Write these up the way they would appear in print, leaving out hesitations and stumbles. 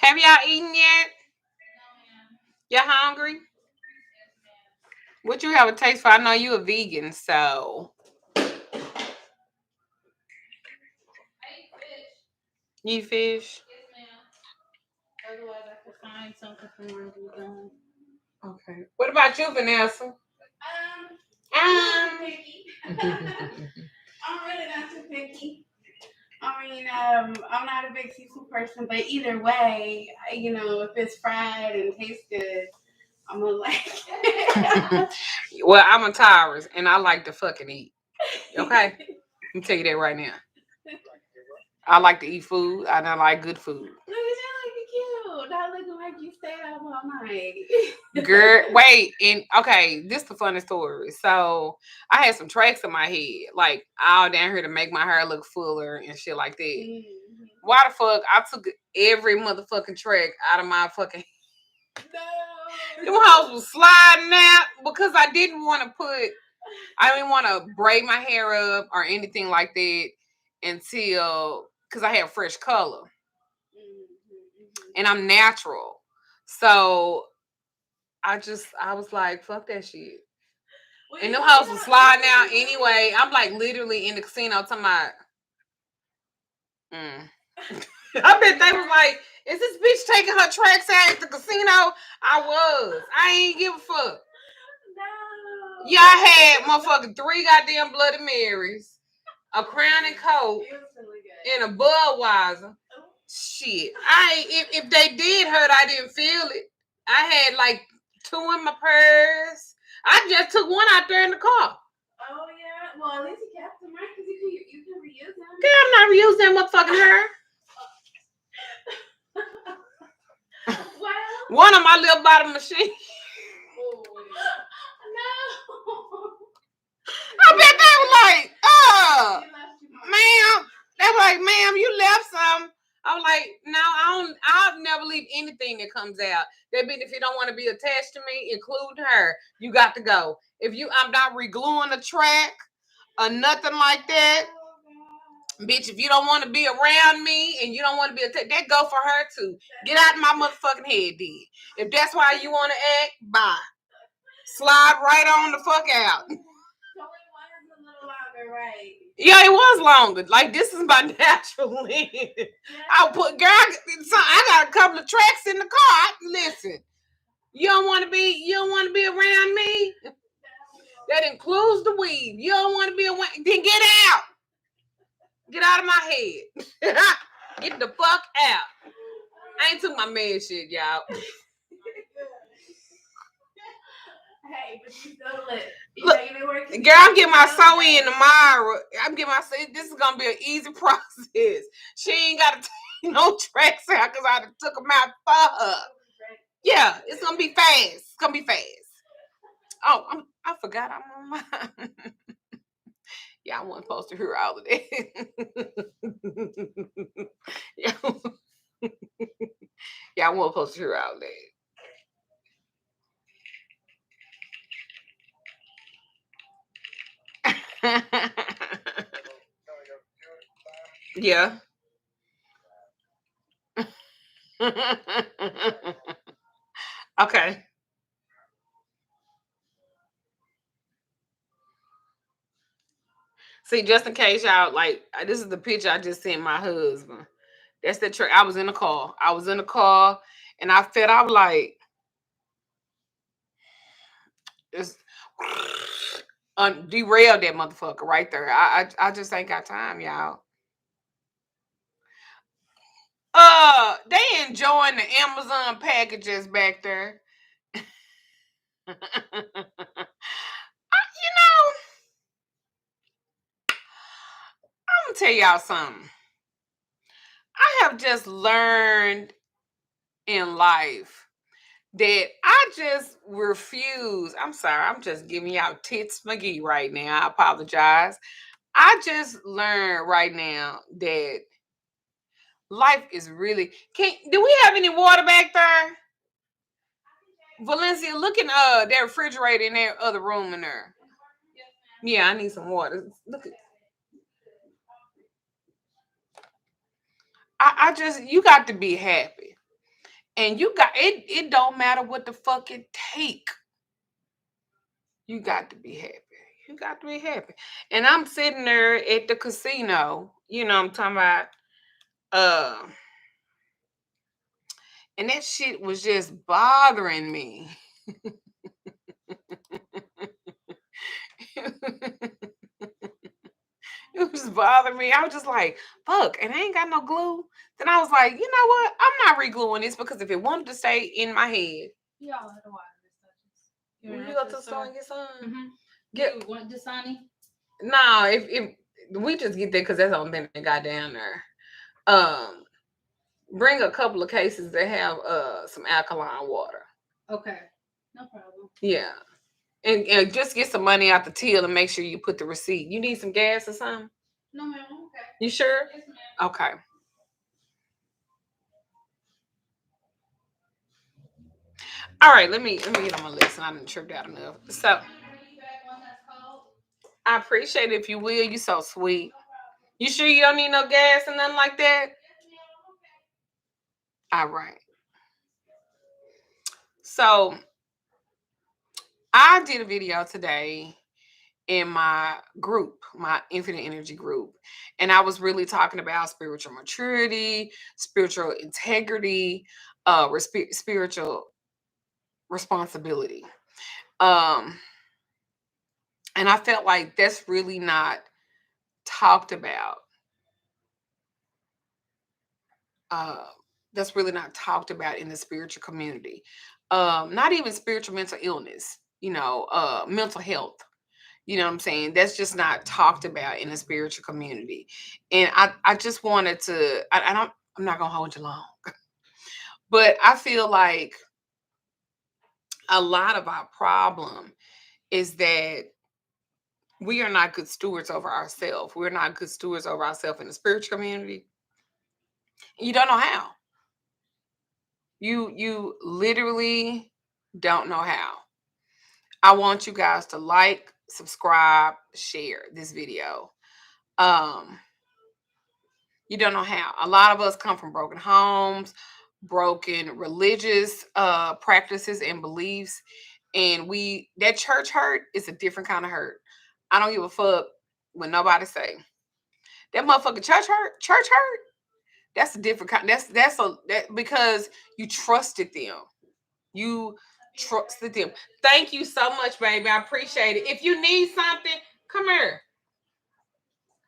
Have y'all eaten yet? Y'all hungry? What you have a taste for? I know you a vegan, so you eat fish. Otherwise, I could find something for my vegan. Okay. What about you, Vanessa? I'm not too picky. I'm really not too picky. I mean, I'm not a big seafood person, but either way, if it's fried and tastes good, I'm gonna like it. Well, I'm a Taurus, and I like to fucking eat. Okay, let me tell you that right now. I like to eat food, and I like good food. Look at you, looking cute. Not looking like you stayed up all night. Girl, wait, and okay, this is the funny story. So I had some tracks in my head, like all down here to make my hair look fuller and shit like that. Mm-hmm. Why the fuck I took every motherfucking track out of my fucking No. them hoes was sliding out because I didn't want to braid my hair up or anything like that until because I have fresh color. And I'm natural. So I was like, fuck that shit. Well, and them hoes was sliding out anyway. I'm like literally in the casino talking about I bet they was like, is this bitch taking her tracks out at the casino? I was. I ain't give a fuck. No. Yeah, I had motherfucking 3 goddamn Bloody Marys, a Crown and Coke, and a Budweiser. Shit. If they did hurt, I didn't feel it. I had like 2 in my purse. I just took 1 out there in the car. Oh yeah. Well, at least you kept them, right? Because you can reuse them. Girl, I'm not reusing that motherfucking hair. Well, 1 on my little bottom machine. Oh, no. I bet they were like, ma'am. They were like, ma'am, you left some. I was like, no, I'll never leave anything that comes out. That means if you don't want to be attached to me, include her, you got to go. I'm not regluing the track or nothing like that. Bitch, if you don't want to be around me and you don't want to be attached, that go for her too. Get out of my motherfucking head, then. If that's why you want to act, bye. Slide right on the fuck out. Right. Yeah, it was longer. Like this is my natural length. Yeah. I got a couple of tracks in the car. Listen, you don't want to be around me. That includes the weave. You don't want to be around. Then get out. Get out of my head. Get the fuck out. I ain't took my man shit, y'all. Hey, but you still lit. Look, girl, I'm getting my sew in tomorrow. This is gonna be an easy process. She ain't gotta take no tracks out because I took them out for her. Yeah, it's gonna be fast. It's gonna be fast. Oh, I forgot I'm on mine. Yeah, I wasn't supposed to hear all of that. Yeah, I wasn't supposed to hear all of that. Yeah. Okay. See, just in case y'all like, this is the picture I just sent my husband. That's the trick. I was in the car. And I was like, just derailed that motherfucker right there. I just ain't got time, y'all. They enjoying the Amazon packages back there. You know, I'm gonna tell y'all something. I have just learned in life that I just refuse. I'm sorry, I'm just giving y'all tits McGee right now. I apologize. I just learned right now that life is really. Do we have any water back there? Valencia, look in that refrigerator in that other room in there. Yeah, I need some water. Look at. I just, you got to be happy. And you got it. It don't matter what the fuck it take. You got to be happy. You got to be happy. And I'm sitting there at the casino. You know I'm talking about. Uh, and that shit was just bothering me. It was bothering me. I was just like, fuck, and I ain't got no glue. Then I was like, you know what? I'm not re-gluing this because if it wanted to stay in my head. You all had a while, Miss Duchess. You go to the store and get some? Mm-hmm. Get You want Dasani? no, if we just get there because that's the only thing that got down there. Um, bring a couple of cases that have some alkaline water. Okay. No problem. Yeah. And just get some money out the till and make sure you put the receipt. You need some gas or something? No, ma'am. Okay. You sure? Yes, ma'am. Okay. All right, let me get on my list. I didn't tripped out enough. So I appreciate it if you will. You so sweet. You sure you don't need no gas and nothing like that? All right. So I did a video today in my group, my Infinite Energy group, and I was really talking about spiritual maturity, spiritual integrity, spiritual responsibility. Um, and I felt like that's really not talked about. Uh, that's really not talked about in the spiritual community. Not even spiritual mental illness, mental health. You know what I'm saying? That's just not talked about in the spiritual community. And I just wanted to, I'm not going to hold you long, but I feel like a lot of our problem is that we are not good stewards over ourselves. We're not good stewards over ourselves in the spiritual community. You don't know how. You literally don't know how. I want you guys to like, subscribe, share this video. You don't know how. A lot of us come from broken homes, broken religious practices and beliefs, and that church hurt is a different kind of hurt. I don't give a fuck when nobody say that motherfucking church hurt. Church hurt. That's a different kind. That because you trusted them. You trusted them. Thank you so much, baby. I appreciate it. If you need something, come here.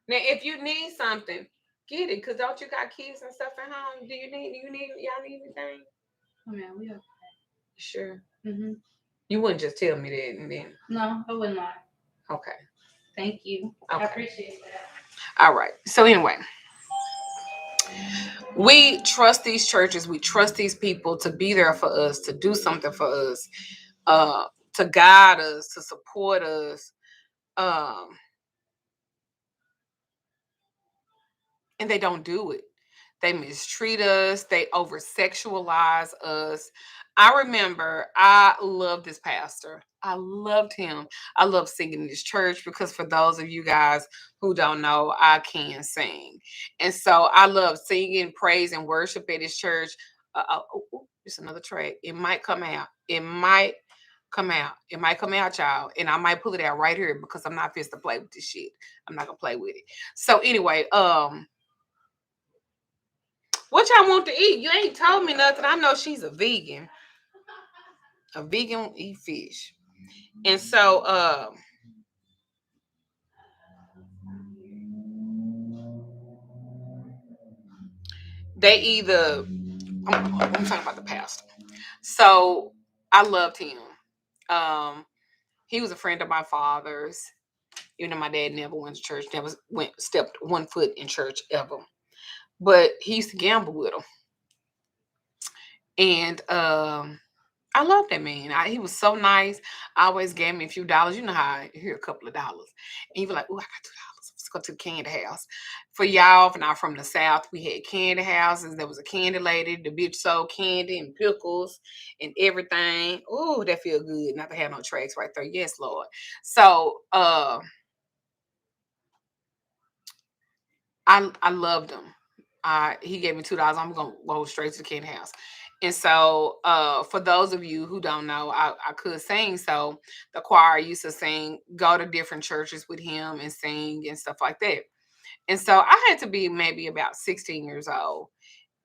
Now, if you need something, get it. Cause don't you got kids and stuff at home? Y'all need anything? Oh man, we okay. Sure. Mm-hmm. You wouldn't just tell me that and then. No, I wouldn't lie. Okay. Thank you. Okay. I appreciate that. All right. So anyway, we trust these churches. We trust these people to be there for us, to do something for us, to guide us, to support us. And they don't do it. They mistreat us. They over sexualize us. I remember I loved this pastor. I loved him. I love singing in this church because for those of you guys who don't know, I can sing. And so I love singing, praise, and worship at his church. It's another track. It might come out. It might come out. It might come out, y'all. And I might pull it out right here because I'm not fit to play with this shit. I'm not gonna play with it. So anyway, what y'all want to eat? You ain't told me nothing. I know she's a vegan. A vegan eat fish. And so they either I'm talking about the pastor. So I loved him. He was a friend of my father's. Even though my dad never went to church, never stepped one foot in church ever. But he used to gamble with him. And I love that man. He was so nice. I always gave me a few dollars. You know how I hear a couple of dollars. And he was like, oh, I got $2. Let's go to the candy house. For y'all, if not from the South, we had candy houses. There was a candy lady. The bitch sold candy and pickles and everything. Oh, that feel good. Not to have no tracks right there. Yes, Lord. So I loved him. He gave me $2. I'm gonna go straight to the candy house. And so, for those of you who don't know, I could sing. So the choir used to sing, go to different churches with him and sing and stuff like that. And so I had to be maybe about 16 years old.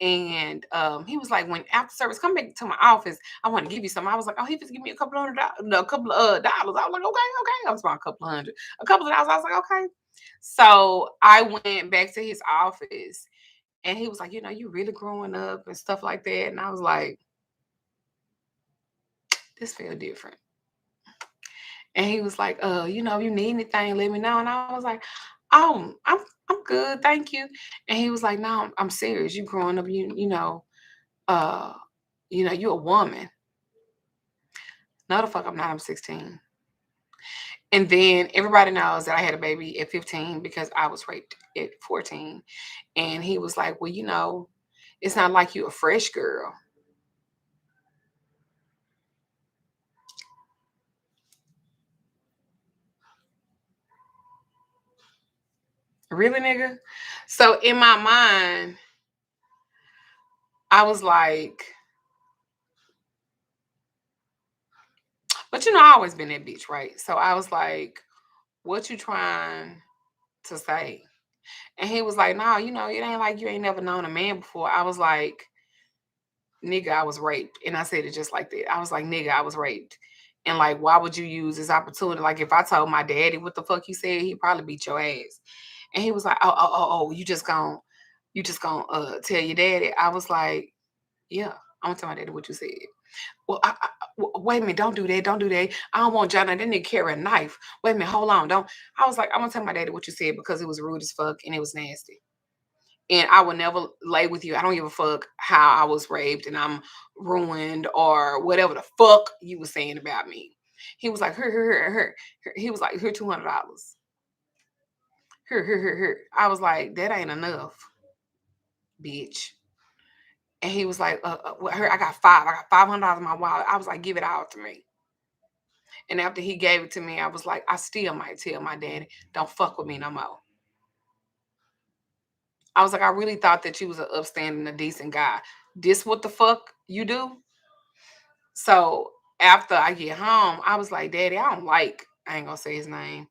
And he was like, when after service, come back to my office. I want to give you some. I was like, oh, he just give me a couple $100, no, a couple of dollars. I was like, okay, okay. I was about a couple of hundred, a couple of dollars. I was like, okay. So I went back to his office, and he was like, you really growing up and stuff like that. And I was like, this feel different. And he was like, you need anything, let me know. And I was like, oh, I'm good, thank you. And he was like, no, I'm serious. You growing up, uh, you a woman. No, the fuck I'm not. I'm 16. And then everybody knows that I had a baby at 15 because I was raped at 14. And he was like, well, it's not like you a fresh girl. Really, nigga? So in my mind, I was like, but I always been that bitch, right? So I was like, what you trying to say? And he was like, no, it ain't like you ain't never known a man before. I was like, nigga, I was raped. And I said it just like that. I was like, nigga, I was raped. And like, why would you use this opportunity? Like, if I told my daddy what the fuck you said, he'd probably beat your ass. And he was like, oh, you just gonna tell your daddy. I was like, yeah, I'm gonna tell my daddy what you said. Well, wait a minute, don't do that, don't do that. I don't want John. That nigga carry a knife. Wait a minute, hold on, don't. I was like, I'm gonna tell my daddy what you said because it was rude as fuck and it was nasty. And I will never lay with you. I don't give a fuck how I was raped and I'm ruined or whatever the fuck you was saying about me. He was like, here. He was like, here, $200. Here. I was like, that ain't enough, bitch. And he was like, here, I got $500 in my wallet. I was like, give it all to me. And after he gave it to me, I was like, I still might tell my daddy, don't fuck with me no more. I was like, I really thought that you was an upstanding, a decent guy. This what the fuck you do? So after I get home, I was like, Daddy, I ain't gonna say his name.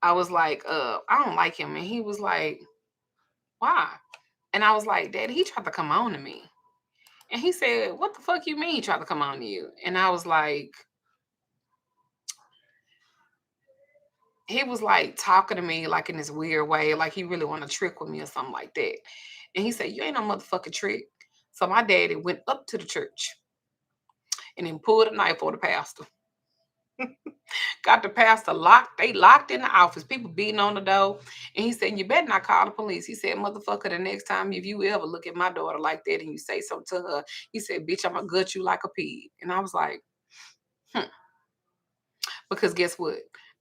I was like, I don't like him. And he was like, why? And I was like, Daddy, he tried to come on to me. And he said, what the fuck you mean he tried to come on to you? And I was like, he was like talking to me like in this weird way, like he really want to trick with me or something like that. And he said, you ain't no motherfucking trick. So my daddy went up to the church and then pulled a knife on the pastor. Got the pastor locked. They locked in the office. People beating on the door. And he said, you better not call the police. He said, motherfucker, the next time if you ever look at my daughter like that and you say something to her, he said, bitch, I'm going to gut you like a pig. And I was like, because guess what?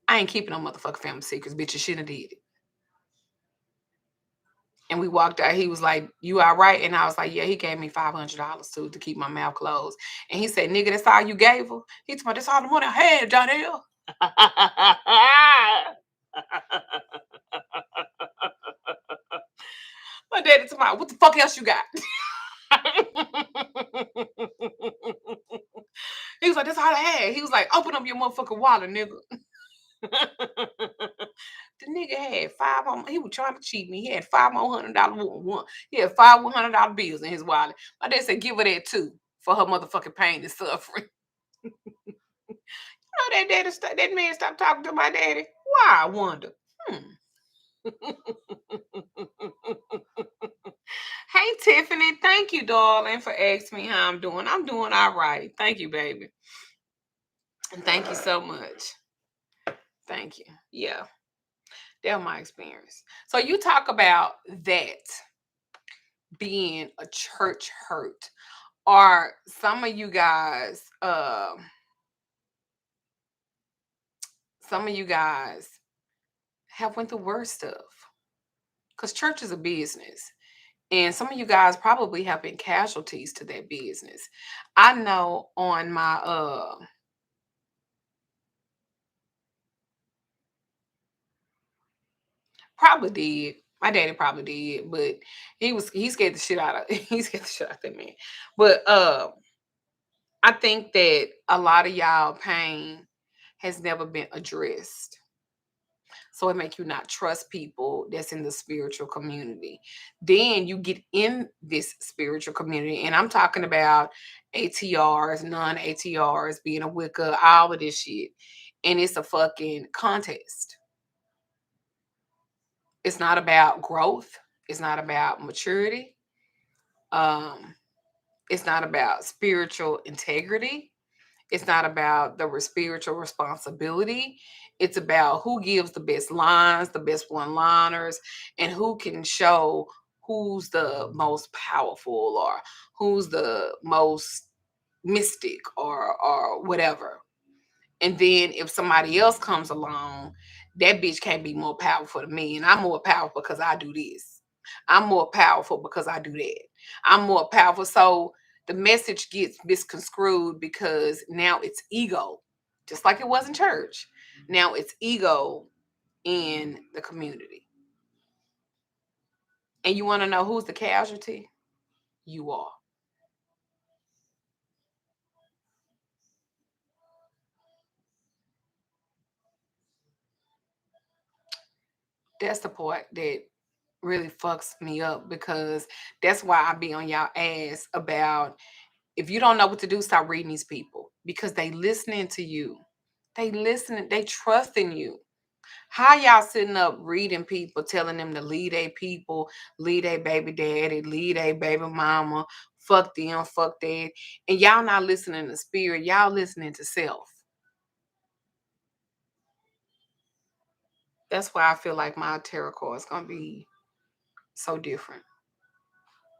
I ain't keeping no motherfucking family secrets. Bitch, you shouldn't have did it. And we walked out. He was like, you all right? And I was like, yeah, he gave me $500 to keep my mouth closed. And he said, nigga, that's all you gave her? He told me, that's all the money I had, Donnell. My daddy told me, what the fuck else you got? He was like, that's all I had. He was like, open up your motherfucking wallet, nigga. The nigga had five more. He was trying to cheat me. He had $5 more $100. He had five $100 bills in his wallet. My dad said, give her that too for her motherfucking pain and suffering. That man stopped talking to my daddy. Why, I wonder. Hey, Tiffany. Thank you, darling, for asking me how I'm doing. I'm doing all right. Thank you, baby. And thank you so much. Thank you. Yeah, that was my experience. So you talk about that being a church hurt. Are some of you guys, have went through worse stuff? Because church is a business. And some of you guys probably have been casualties to that business. I know on my probably did. My daddy probably did, but he scared the shit out of he scared the shit out of that man. But I think that a lot of y'all pain has never been addressed. So it make you not trust people that's in the spiritual community. Then you get in this spiritual community, and I'm talking about ATRs, non-ATRs, being a Wicca, all of this shit. And it's a fucking contest. It's not about growth. It's not about maturity. Um, it's not about spiritual integrity. It's not about the spiritual responsibility. It's about who gives the best lines, the best one-liners, and who can show who's the most powerful or who's the most mystic or whatever. And then if somebody else comes along, that bitch can't be more powerful than me. And I'm more powerful because I do this. I'm more powerful because I do that. I'm more powerful. So the message gets misconstrued because now it's ego, just like it was in church. Now it's ego in the community. And you want to know who's the casualty? You are. That's the part that really fucks me up because that's why I be on y'all ass about if you don't know what to do, stop reading these people because they listening to you. They listening, they trusting you. How y'all sitting up reading people, telling them to lead a people, lead a baby daddy, lead a baby mama, fuck them, fuck that. And y'all not listening to spirit, y'all listening to self. That's why I feel like my tarot card is gonna be so different.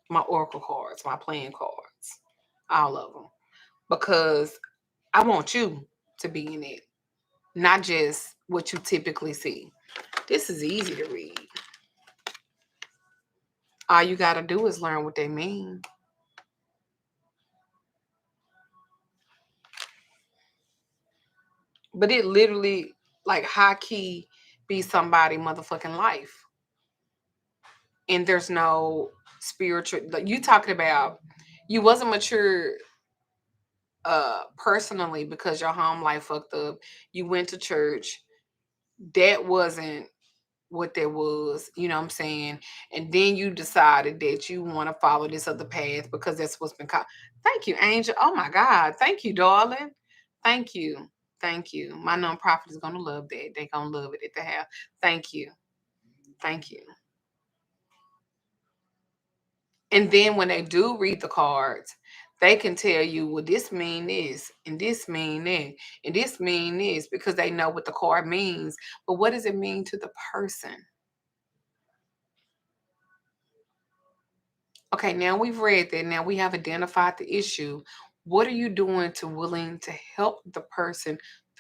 My oracle cards, my playing cards, all of them. Because I want you to be in it, not just what you typically see. This is easy to read. All you got to do is learn what they mean. But it literally, like, high key, be somebody motherfucking life. And there's no spiritual. Like, you talking about you wasn't mature personally because your home life fucked up. You went to church. That wasn't what there was, you know what I'm saying? And then you decided that you want to follow this other path because that's what's been called. Thank you, Angel. Oh my God. Thank you, darling. Thank you. Thank you. My nonprofit is gonna love that. They're gonna love it at the house. Thank you. Thank you. And then when they do read the cards, they can tell you, well, this mean this, and this mean that, and this mean this, because they know what the card means. But what does it mean to the person? Okay, now we've read that. Now we have identified the issue. What are you doing to willing to help the person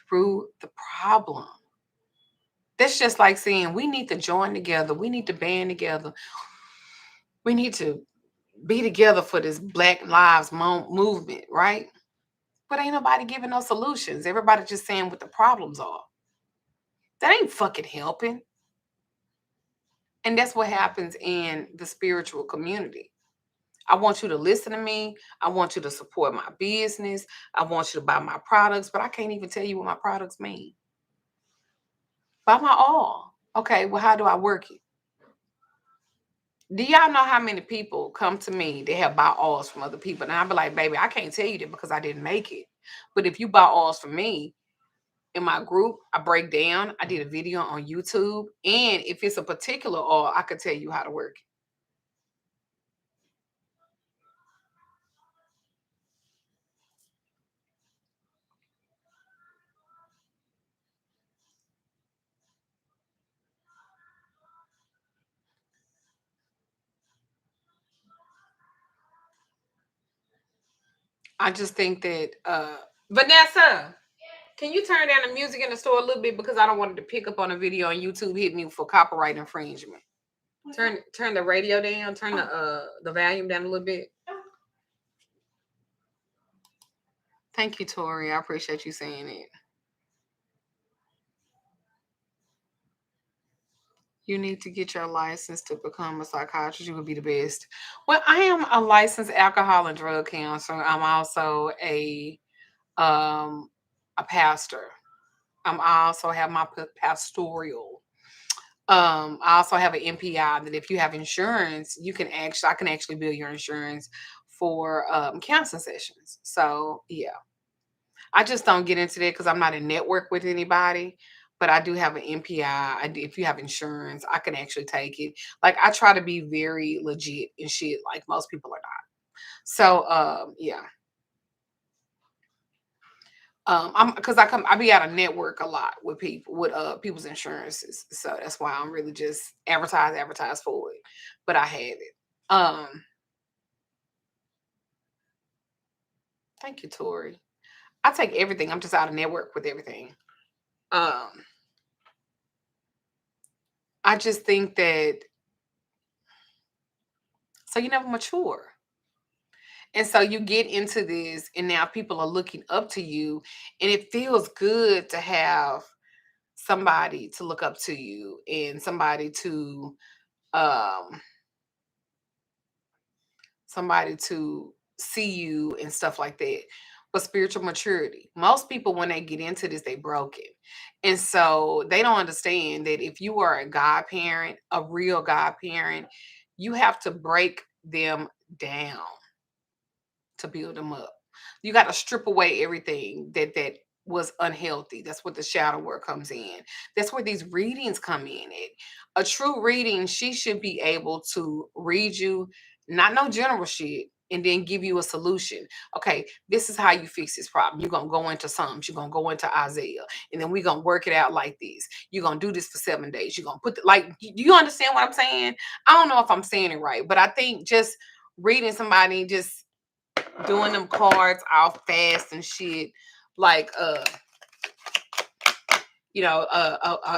through the problem? That's just like saying we need to join together. We need to band together. We need to be together for this Black Lives movement, right? But ain't nobody giving no solutions. Everybody just saying what the problems are. That ain't fucking helping. And that's what happens in the spiritual community. I want you to listen to me. I want you to support my business. I want you to buy my products, but I can't even tell you what my products mean. Buy my all. Okay, well, how do I work it? Do y'all know how many people come to me? They have buy alls from other people. And I'll be like, baby, I can't tell you that because I didn't make it. But if you buy alls from me in my group, I break down. I did a video on YouTube. And if it's a particular all, I could tell you how to work it. I just think that Vanessa, can you turn down the music in the store a little bit because I don't want it to pick up on a video on YouTube hit me for copyright infringement. Turn the radio down, turn the volume down a little bit. Thank you, Tori. I appreciate you saying it. You need to get your license to become a psychiatrist. You would be the best. Well, I am a licensed alcohol and drug counselor. I'm also um a pastor. I also have my pastoral. I also have an MPI that if you have insurance, I can actually bill your insurance for counseling sessions. So yeah, I just don't get into that because I'm not in network with anybody. But I do have an MPI. If you have insurance, I can actually take it. Like I try to be very legit and shit. Like most people are not. So yeah. I'm because I be out of network a lot with people with people's insurances. So that's why I'm really just advertise for it. But I have it. Thank you, Tori. I take everything. I'm just out of network with everything. Um, I just think that so you never mature. And so you get into this, and now people are looking up to you, and it feels good to have somebody to look up to you and um somebody to see you and stuff like that. But spiritual maturity, most people when they get into this, they broken. And so they don't understand that if you are a godparent, a real godparent, you have to break them down to build them up. You got to strip away everything that was unhealthy. That's what the shadow work comes in. That's where these readings come in. A true reading, she should be able to read you, not no general shit, and then give you a solution. Okay, this is how you fix this problem. You're gonna go into Psalms, you're gonna go into Isaiah, and then we're gonna work it out like this. You're gonna do this for 7 days. You're gonna put do you understand what I'm saying? I don't know if I'm saying it right, but I think just reading somebody just doing them cards all fast and shit. Like,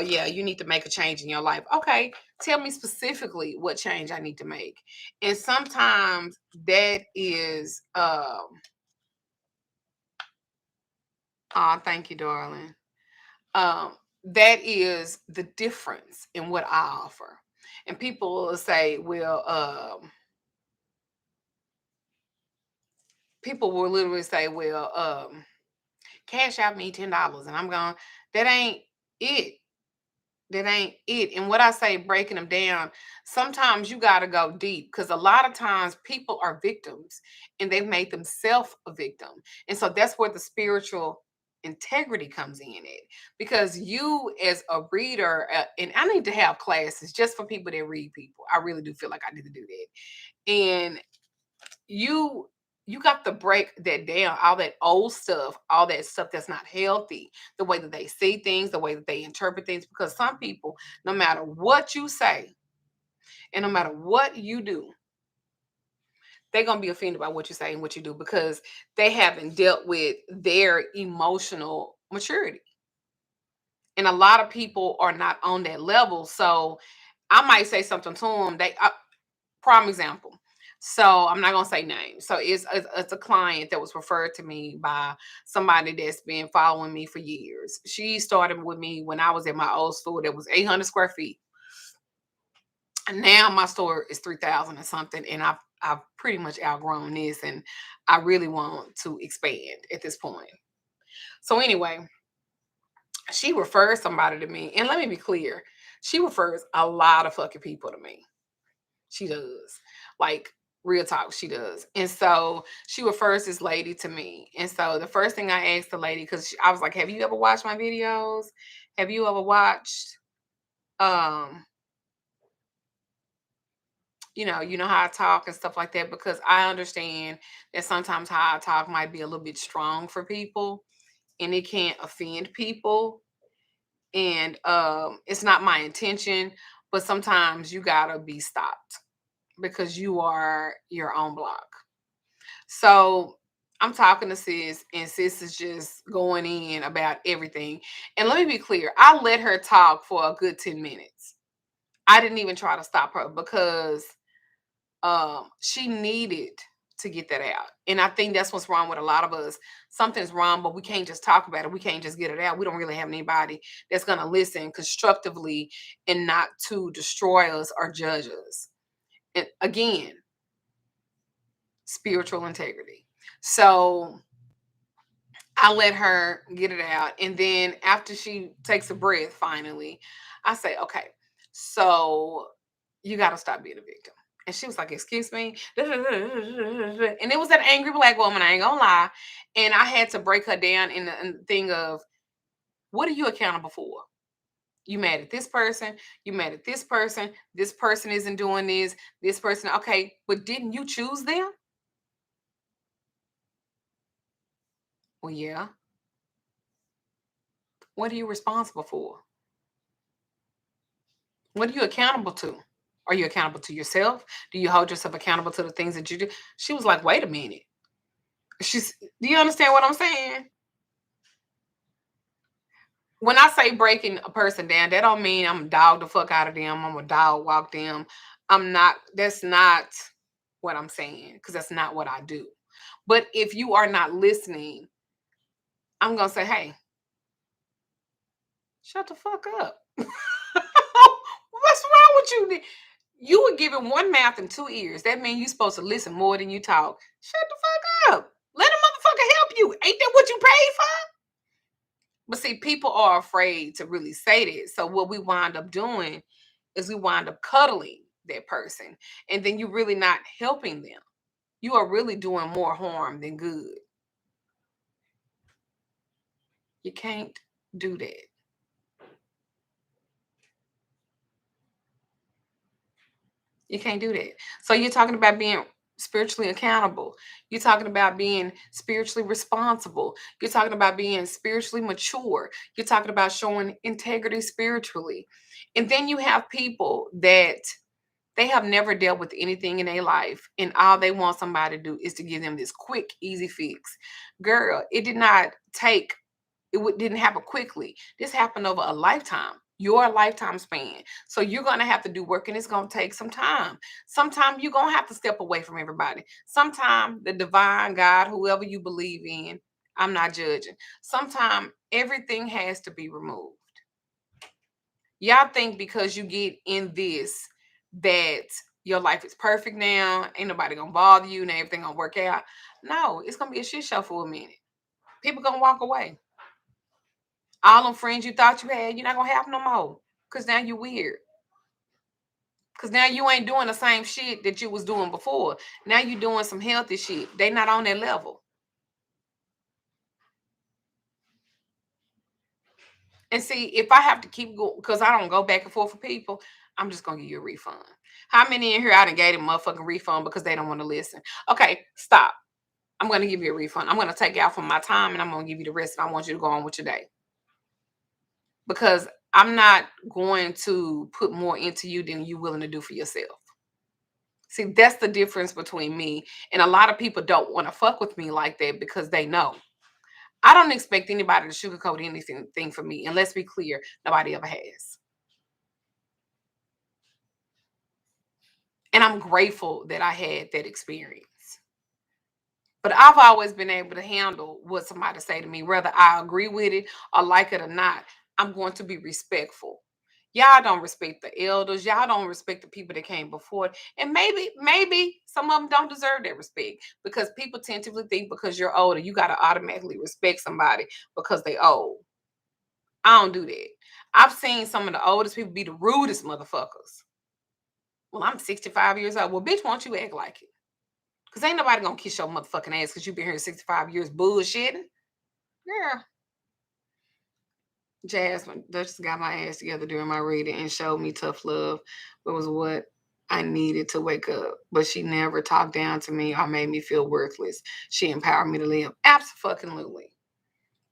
yeah, you need to make a change in your life. Okay, tell me specifically what change I need to make. And sometimes that is, thank you, darling. Um, that is the difference in what I offer. And people will say, well, people will literally say, well, cash out me $10. And I'm going, that ain't it. That ain't it. And what I say, breaking them down, sometimes you got to go deep because a lot of times people are victims and they've made themselves a victim. And so that's where the spiritual integrity comes in it because you as a reader and I need to have classes just for people that read people. I really do feel like I need to do that. And you you got to break that down, all that old stuff, all that stuff that's not healthy, the way that they see things, the way that they interpret things, because some people, no matter what you say and no matter what you do, they're going to be offended by what you say and what you do because they haven't dealt with their emotional maturity. And a lot of people are not on that level. So I might say something to them. Prime example. So I'm not gonna say names. So it's a client that was referred to me by somebody that's been following me for years. She started with me when I was at my old store that was 800 square feet, and now my store is 3,000 and something. And I've pretty much outgrown this, and I really want to expand at this point. So anyway, she refers somebody to me, and let me be clear, she refers a lot of fucking people to me. She does. Like real talk, she does. And so she refers this lady to me. And so the first thing I asked the lady, because I was like, have you ever watched my videos? Have you ever watched um, you know how I talk and stuff like that? Because I understand that sometimes how I talk might be a little bit strong for people and it can't offend people. And it's not my intention, but sometimes you gotta be stopped because you are your own block. So I'm talking to sis, and sis is just going in about everything. And let me be clear, I let her talk for a good 10 minutes. I didn't even try to stop her because she needed to get that out. And I think that's what's wrong with a lot of us. Something's wrong, but we can't just talk about it. We can't just get it out. We don't really have anybody that's going to listen constructively and not to destroy us or judge us. And again, spiritual integrity. So I let her get it out. And then after she takes a breath, finally, I say, okay, so you got to stop being a victim. And she was like, excuse me. And it was that angry black woman, I ain't gonna lie. And I had to break her down in the thing of, what are you accountable for? You mad at this person, you mad at this person isn't doing this person, okay, but didn't you choose them? Well, yeah. What are you responsible for? What are you accountable to? Are you accountable to yourself? Do you hold yourself accountable to the things that you do? She was like, wait a minute. Do you understand what I'm saying? When I say breaking a person down, that don't mean I'm a dog the fuck out of them. I'm a dog walk them. That's not what I'm saying, because that's not what I do. But if you are not listening, I'm going to say, hey, shut the fuck up. What's wrong with you? You were given one mouth and two ears. That means you're supposed to listen more than you talk. Shut the fuck up. Let a motherfucker help you. Ain't that what you paid for? But see, people are afraid to really say this. So what we wind up doing is we wind up cuddling that person. And then you're really not helping them. You are really doing more harm than good. You can't do that. You can't do that. So you're talking about being spiritually accountable. You're talking about being spiritually responsible. You're talking about being spiritually mature. You're talking about showing integrity spiritually. And then you have people that they have never dealt with anything in their life, and all they want somebody to do is to give them this quick, easy fix. Girl, it did not take didn't happen quickly. This happened over a lifetime, your lifetime span. So you're going to have to do work, and it's going to take some time. Sometimes you're going to have to step away from everybody. Sometimes the divine God, whoever you believe in, I'm not judging. Sometimes everything has to be removed. Y'all think because you get in this that your life is perfect now, ain't nobody gonna bother you and everything gonna work out. No, it's gonna be a shit show for a minute. People gonna walk away. All them friends you thought you had, you're not gonna have no more. Cause now you weird. Cause now you ain't doing the same shit that you was doing before. Now you doing some healthy shit. They not on that level. And see, if I have to keep going, because I don't go back and forth for people, I'm just gonna give you a refund. How many in here I done gave them a motherfucking refund because they don't want to listen? Okay, stop. I'm gonna give you a refund. I'm gonna take out from my time and I'm gonna give you the rest, and I want you to go on with your day. Because I'm not going to put more into you than you're willing to do for yourself. See, that's the difference between me. And a lot of people don't want to fuck with me like that because they know. I don't expect anybody to sugarcoat anything for me. And let's be clear, nobody ever has. And I'm grateful that I had that experience. But I've always been able to handle what somebody say to me, whether I agree with it or like it or not. I'm going to be respectful. Y'all don't respect the elders. Y'all don't respect the people that came before. And maybe some of them don't deserve that respect, because people tend to think because you're older, you got to automatically respect somebody because they old. I don't do that. I've seen some of the oldest people be the rudest motherfuckers. Well, I'm 65 years old. Well, bitch, won't you act like it? Because ain't nobody going to kiss your motherfucking ass because you've been here 65 years bullshitting. Girl. Jasmine, Duchess got my ass together during my reading and showed me tough love. It was what I needed to wake up. But she never talked down to me or made me feel worthless. She empowered me to live. Absolutely.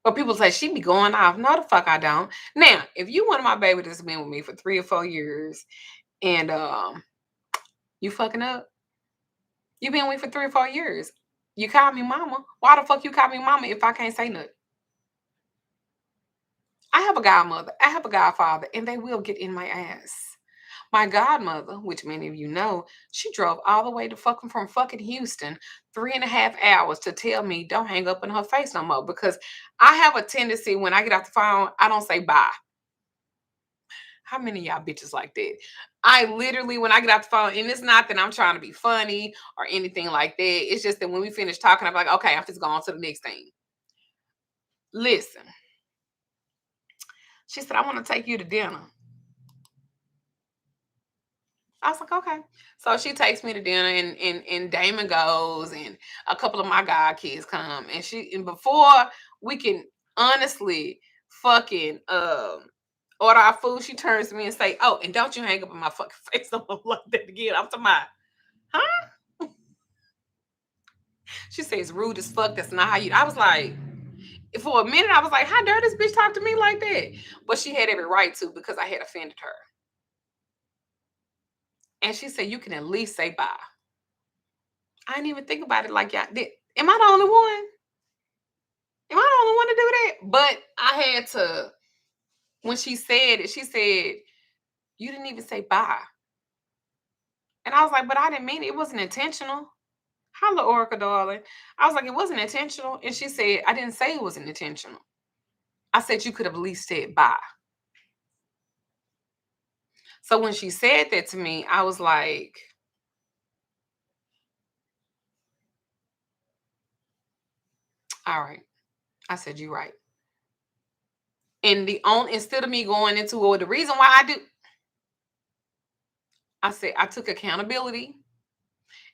But people say she be going off. No, the fuck I don't. Now, if you one of my baby that's been with me for 3 or 4 years and you fucking up, you been with me for 3 or 4 years. You call me mama. Why the fuck you call me mama if I can't say nothing? I have a godmother. I have a godfather, and they will get in my ass. My godmother, which many of you know, she drove all the way to from fucking Houston, 3.5 hours to tell me don't hang up in her face no more, because I have a tendency when I get off the phone, I don't say bye. How many of y'all bitches like that? I literally, when I get off the phone, and it's not that I'm trying to be funny or anything like that. It's just that when we finish talking, I'm like, okay, I'm just going on to the next thing. Listen. She said, I want to take you to dinner. I was like, okay. So she takes me to dinner, and Damon goes, and a couple of my god kids come, and before we can honestly fucking order our food, she turns to me and say, oh, and don't you hang up in my fucking face. I'm like that again. I'm talking about, huh? She says rude as fuck. That's not how you. I was like, for a minute, I was like, how dare this bitch talk to me like that? But she had every right to, because I had offended her. And she said, you can at least say bye. I didn't even think about it like y'all did. Am I the only one? Am I the only one to do that? But I had to, when she said it, she said, you didn't even say bye. And I was like, but I didn't mean it. It wasn't intentional. Holla, Oracle, darling. I was like, it wasn't intentional. And she said, I didn't say it wasn't intentional. I said, you could have at least said bye. So when she said that to me, I was like, all right. I said, you're right. And instead of me going into, well, the reason why I said, I took accountability,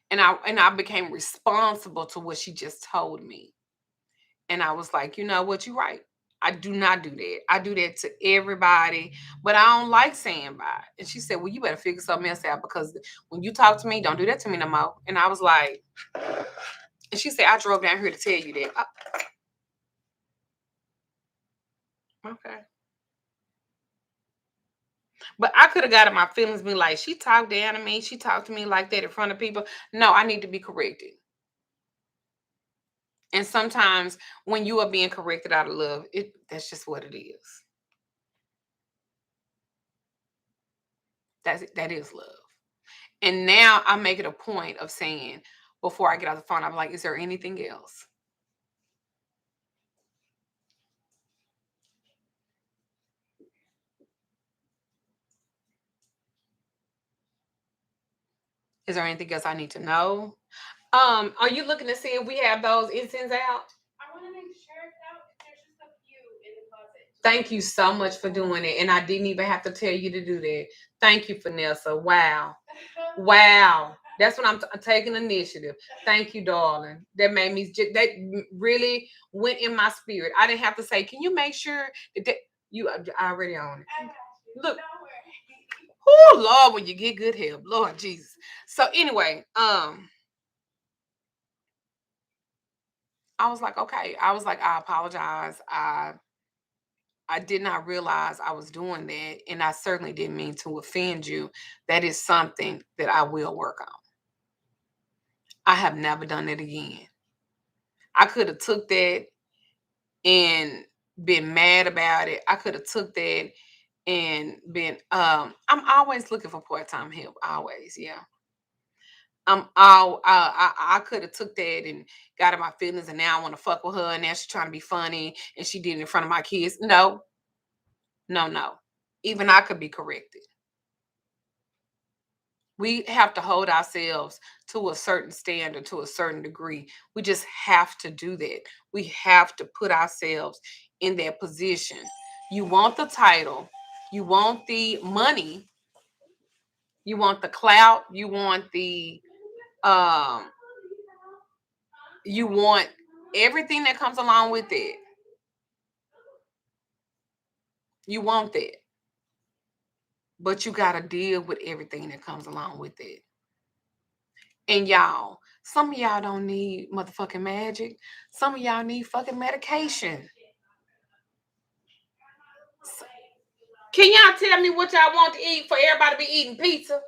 and I became responsible to what she just told me. And I was like, you know what, you're right. I do not do that. I do that to everybody, but I don't like saying bye. And she said, well, you better figure something else out, because when you talk to me, don't do that to me no more. And I was like, and she said, I drove down here to tell you that. Okay. But I could have got in my feelings, being like, she talked down to me. She talked to me like that in front of people. No, I need to be corrected. And sometimes when you are being corrected out of love, that's just what it is. That is love. And now I make it a point of saying, before I get off the phone, I'm like, is there anything else? Is there anything else I need to know? Are you looking to see if we have those incense out? I want to make sure it's out. There's just a few in the closet. Thank you so much for doing it. And I didn't even have to tell you to do that. Thank you, Vanessa. Wow. Wow. That's what I'm taking initiative. Thank you, darling. That made me, that really went in my spirit. I didn't have to say, can you make sure that you already on it. Look. Oh, Lord, when you get good help. Lord Jesus. So anyway, I was like, okay. I was like, I apologize. I did not realize I was doing that, and I certainly didn't mean to offend you. That is something that I will work on. I have never done it again. I could have took that and been mad about it. I could have took that and been I'm always looking for part-time help. Always, yeah. I could have took that and got in my feelings, and now I want to fuck with her, and now she's trying to be funny, and she did it in front of my kids. No, no, no. Even I could be corrected. We have to hold ourselves to a certain standard, to a certain degree. We just have to do that. We have to put ourselves in that position. You want the title, you want the money, you want the clout, you want um you want everything that comes along with it. You want that. But you got to deal with everything that comes along with it. And y'all, some of y'all don't need motherfucking magic. Some of y'all need fucking medication. Can y'all tell me what y'all want to eat for everybody to be eating pizza?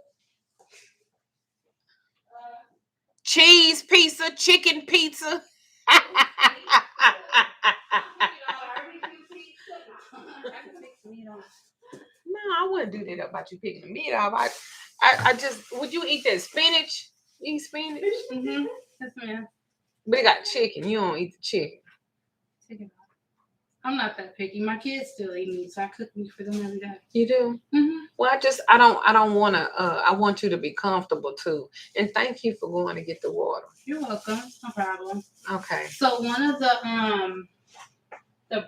Cheese pizza, chicken pizza. No, I done do that about you picking the meat off. I just would you eat that spinach? You eat spinach? Mm-hmm. Yes, ma'am. But it got chicken. You don't eat the chicken. Chicken. I'm not that picky. My kids still eat meat, so I cook meat for them every day. You do? Mm-hmm. Well, I don't want to. I want you to be comfortable too. And thank you for going to get the water. You're welcome. No problem. Okay. So one of the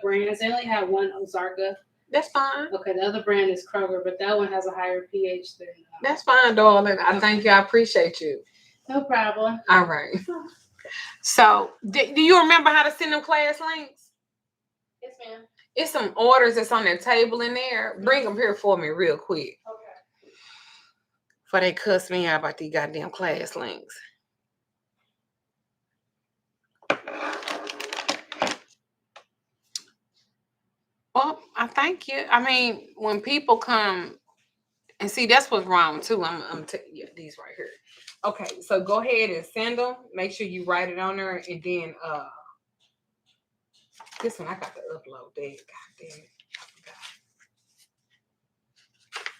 brands, they only have one Ozarka. That's fine. Okay, the other brand is Kroger, but that one has a higher pH than. That's fine, darling. I thank you. I appreciate you. No problem. All right. So, do you remember how to send them class links? Yes, ma'am. It's some orders that's on that table in there. Bring them here for me real quick. Okay. Before they cuss me out about these goddamn class links. Well, I thank you. I mean, when people come and see, that's what's wrong too. Yeah, these right here. Okay, so go ahead and send them. Make sure you write it on there, and then this one I got to upload that. God damn it.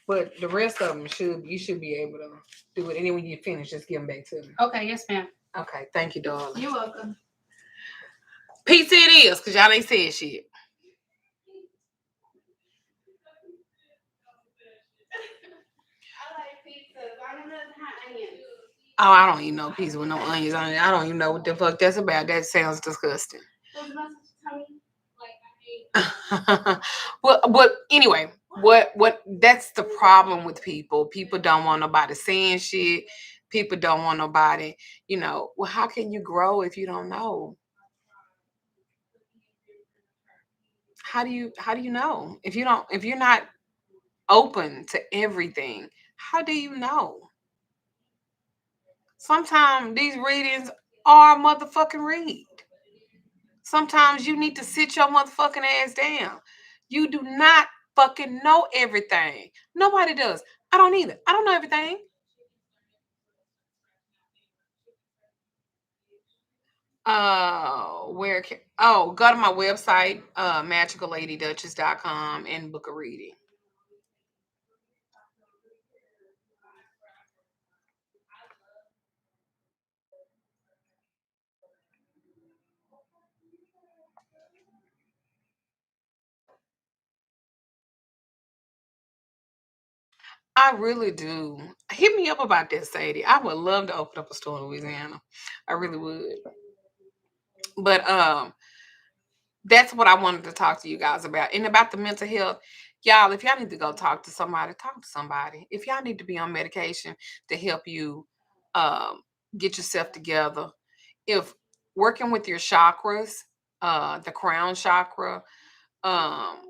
But the rest of them you should be able to do it. And then when you finish, just give them back to me. Okay, yes, ma'am. Okay, thank you, darling. You're welcome. Pizza it is, because y'all ain't said shit. I like pizzas. I don't know how onions. Oh, I don't eat no pizza with no onions on it. I don't even know what the fuck that's about. That sounds disgusting. Well, but anyway, what that's the problem with people. People don't want nobody saying shit. People don't want nobody, well, how can you grow if you don't know? How do you know? If you're not open to everything, how do you know? Sometimes these readings are a motherfucking read. Sometimes you need to sit your motherfucking ass down. You do not fucking know everything. Nobody does. I don't either. I don't know everything. Go to my website, magicalladyduchess.com, and book a reading. I really do. Hit me up about that, Sadie. I would love to open up a store in Louisiana. I really would. But that's what I wanted to talk to you guys about. And about the mental health. Y'all, if y'all need to go talk to somebody, talk to somebody. If y'all need to be on medication to help you get yourself together, if working with your chakras, the crown chakra, um,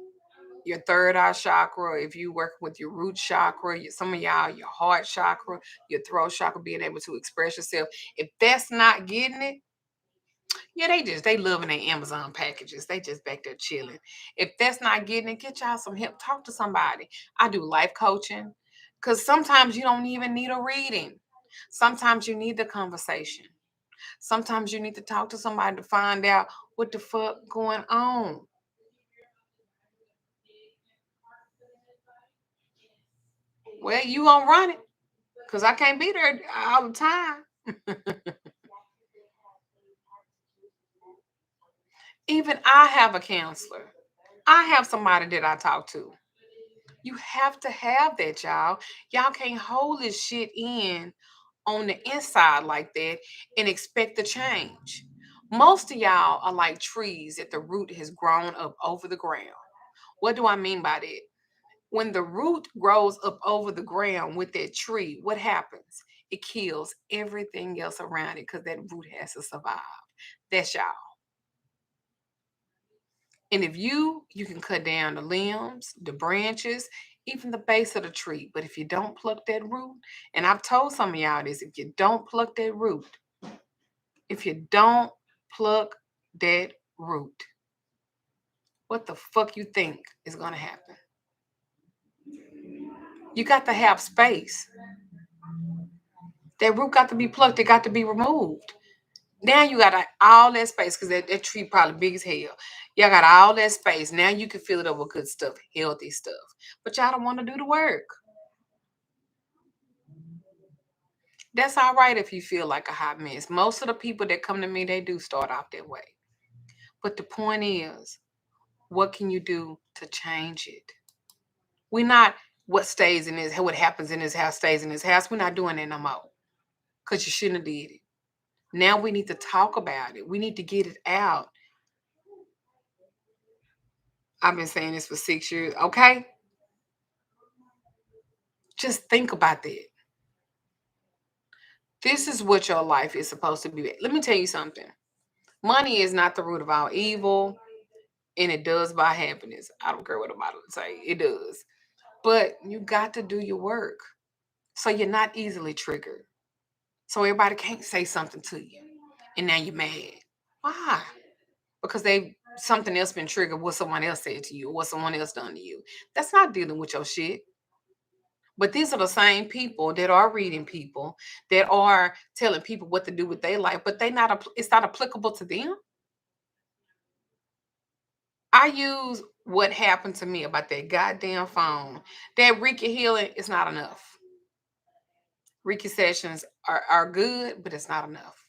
your third eye chakra, if you work with your root chakra, some of y'all, your heart chakra, your throat chakra, being able to express yourself, if that's not getting it, yeah, they loving their Amazon packages. They just back there chilling. If that's not getting it, get y'all some help. Talk to somebody. I do life coaching because sometimes you don't even need a reading. Sometimes you need the conversation. Sometimes you need to talk to somebody to find out what the fuck going on. Well, you gonna run it because I can't be there all the time. Even I have a counselor. I have somebody that I talk to. You have to have that, y'all. Y'all can't hold this shit in on the inside like that and expect the change. Most of y'all are like trees that the root has grown up over the ground. What do I mean by that? When the root grows up over the ground with that tree, what happens? It kills everything else around it because that root has to survive. That's y'all. And if you can cut down the limbs, the branches, even the base of the tree. But if you don't pluck that root, and I've told some of y'all this, if you don't pluck that root, if you don't pluck that root, what the fuck you think is going to happen? You got to have space. That root got to be plucked. It got to be removed. Now you got all that space because that tree probably big as hell. Y'all got all that space. Now you can fill it up with good stuff, healthy stuff. But y'all don't want to do the work. That's all right if you feel like a hot mess. Most of the people that come to me, they do start off that way. But the point is, what can you do to change it? We're not what happens in this house stays in this house. We're not doing that no more. Because you shouldn't have did it. Now we need to talk about it. We need to get it out. I've been saying this for 6 years. Okay? Just think about that. This is what your life is supposed to be. Let me tell you something. Money is not the root of all evil, and it does buy happiness. I don't care what the Bible say. It does. But you got to do your work so you're not easily triggered. So everybody can't say something to you, and now you're mad. Why? Because something else been triggered. What someone else said to you, or what someone else done to you. That's not dealing with your shit. But these are the same people that are reading people, that are telling people what to do with their life, but it's not applicable to them. I use what happened to me about that goddamn phone. That Ricky healing is not enough. Ricky sessions are good, but it's not enough.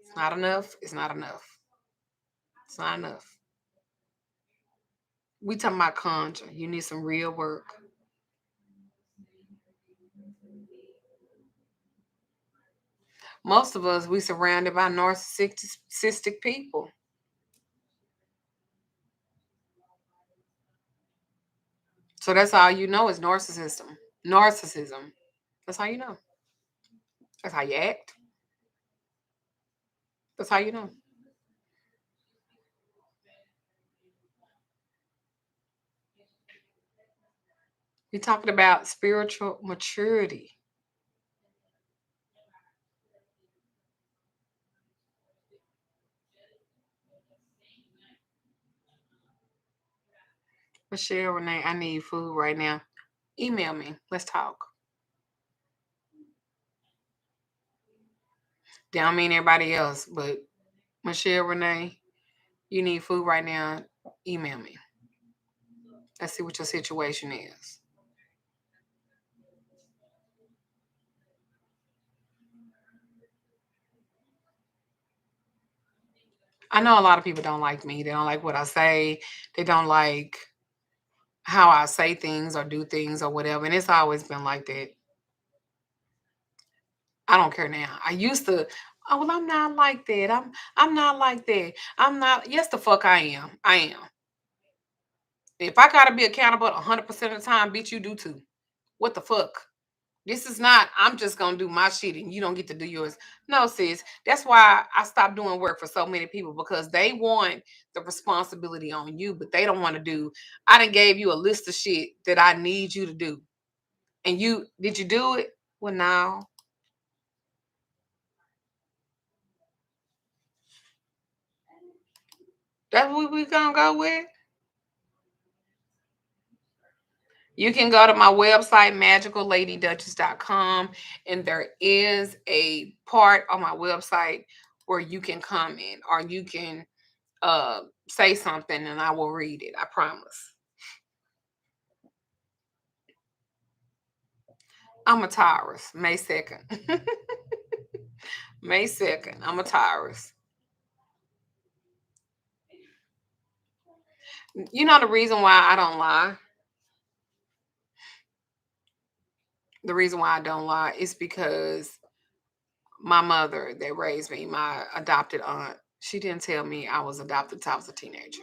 It's not enough. It's not enough. It's not enough. We talking about conjure. You need some real work. Most of us, we surrounded by narcissistic people. So that's all you know is narcissism. Narcissism. That's how you know. That's how you act. That's how you know. We're talking about spiritual maturity. Michelle, Renee, I need food right now. Email me. Let's talk. Don't mean everybody else, but Michelle, Renee, you need food right now. Email me. Let's see what your situation is. I know a lot of people don't like me. They don't like what I say. They don't like how I say things or do things or whatever. And it's always been like that. I don't care now. I used to, oh well, I'm not like that. I'm not like that. I'm not, yes the fuck I am. I am. If I gotta be accountable 100% of the time, bitch, you do too. What the fuck? This is not, I'm just gonna do my shit and you don't get to do yours. No, sis. That's why I stopped doing work for so many people, because they want the responsibility on you, but they don't want to do. I done gave you a list of shit that I need you to do. And did you do it? Well, now. That's what we gonna go with. You can go to my website, magicalLadyDuchess.com, and there is a part on my website where you can comment or you can say something and I will read it. I promise. I'm a Taurus, May 2nd. May 2nd. I'm a Taurus. You know the reason why I don't lie? The reason why I don't lie is because my mother that raised me, my adopted aunt, she didn't tell me I was adopted till I was a teenager.